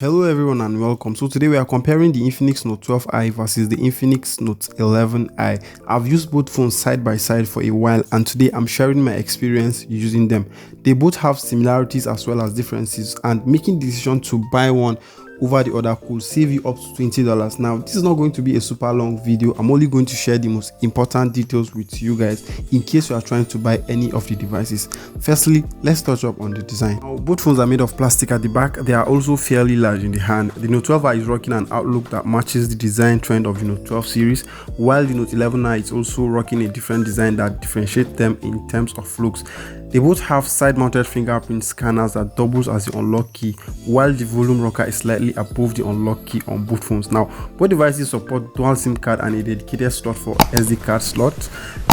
Hello everyone and welcome. So today we are comparing the Infinix Note 12i versus the Infinix Note 11i. I've used both phones side by side for a while and today I'm sharing my experience using them. They both have similarities as well as differences, and making the decision to buy one over the other could save you up to $20. Now this is not going to be a super long video. I'm only going to share the most important details with you guys in case you are trying to buy any of the devices. Firstly, let's touch up on the design. Now, both phones are made of plastic at the back. They are also fairly large in the hand. The Note 12i is rocking an outlook that matches the design trend of the Note 12 series, while the Note 11i is also rocking a different design that differentiates them in terms of looks. They both have side-mounted fingerprint scanners that doubles as the unlock key, while the volume rocker is slightly above the unlock key on both phones. Now, both devices support dual SIM card and a dedicated slot for SD card slot.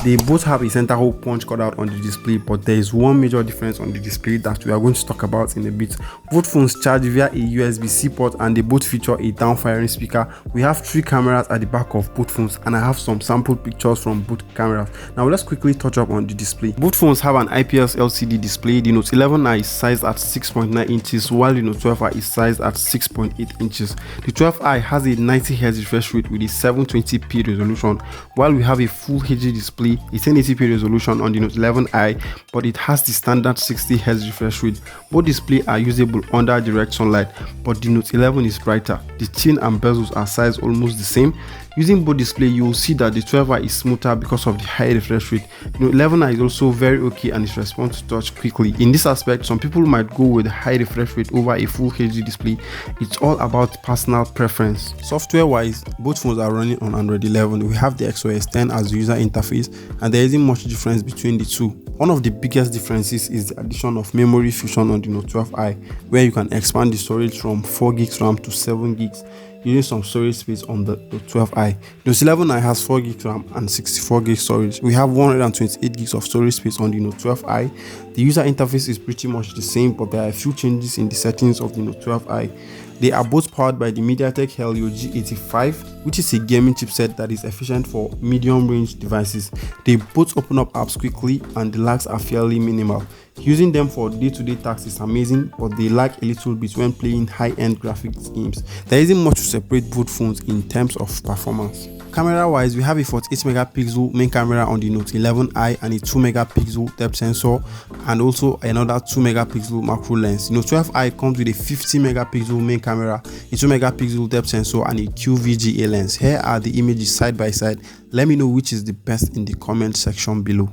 They both have a center hole punch cutout on the display, but there is one major difference on the display that we are going to talk about in a bit. Both phones charge via a USB-C port and they both feature a down-firing speaker. We have 3 cameras at the back of both phones and I have some sample pictures from both cameras. Now let's quickly touch up on the display. Both phones have an IPS LCD display. The Note 11i is sized at 6.9 inches while the Note 12i is sized at 6.8 inches. The 12i has a 90Hz refresh rate with a 720p resolution, while we have a full HD display, a 1080p resolution on the Note 11i, but it has the standard 60Hz refresh rate. Both displays are usable under direct sunlight, but the Note 11 is brighter. The chin and bezels are sized almost the same. Using both displays, you will see that the 12i is smoother because of the high refresh rate. The Note 11i is also very okay and it responds to touch quickly. In this aspect, some people might go with a high refresh rate over a full HD display. It's all about personal preference. Software wise, both phones are running on Android 11. We have the XOS 10 as the user interface, and there isn't much difference between the two. One of the biggest differences is the addition of memory fusion on the Note 12i, where you can expand the storage from 4 gigs RAM to 7 gigs. Using some storage space on the 12i. The Note 11i has 4 gigs RAM and 64 gigs storage. We have 128 gigs of storage space on the Note 12i. The user interface is pretty much the same, but there are a few changes in the settings of the Note 12i. They are both powered by the MediaTek Helio G85, which is a gaming chipset that is efficient for medium-range devices. They both open up apps quickly and the lags are fairly minimal. Using them for day-to-day tasks is amazing, but they lag a little bit when playing high-end graphics games. There isn't much to separate both phones in terms of performance. Camera-wise, we have a 48-megapixel main camera on the Note 11i and a 2-megapixel depth sensor, and also another 2-megapixel macro lens. The Note 12i comes with a 50-megapixel main camera, a 2-megapixel depth sensor, and a QVGA lens. Here are the images side by side. Let me know which is the best in the comment section below.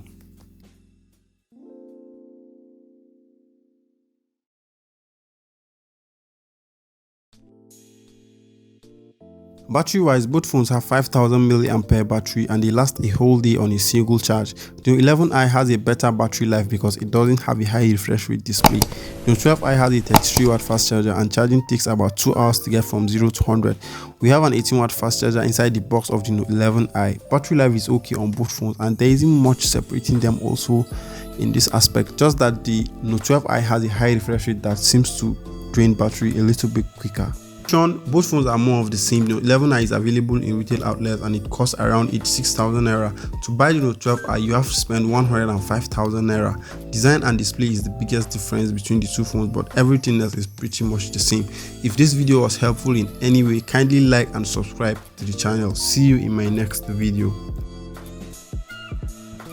Battery wise, both phones have 5000 mAh battery and they last a whole day on a single charge. The 11i has a better battery life because it doesn't have a high refresh rate display. The 12i has a 33W fast charger and charging takes about 2 hours to get from 0 to 100. We have an 18W fast charger inside the box of the Note 11i. Battery life is okay on both phones and there isn't much separating them also in this aspect, just that the Note 12i has a high refresh rate that seems to drain battery a little bit quicker. Both phones are more of the same. The Note 11i is available in retail outlets and it costs around 86,000 naira. To buy the Note 12i, you have to spend 105,000 naira. Design and display is the biggest difference between the two phones, but everything else is pretty much the same. If this video was helpful in any way, kindly like and subscribe to the channel. See you in my next video.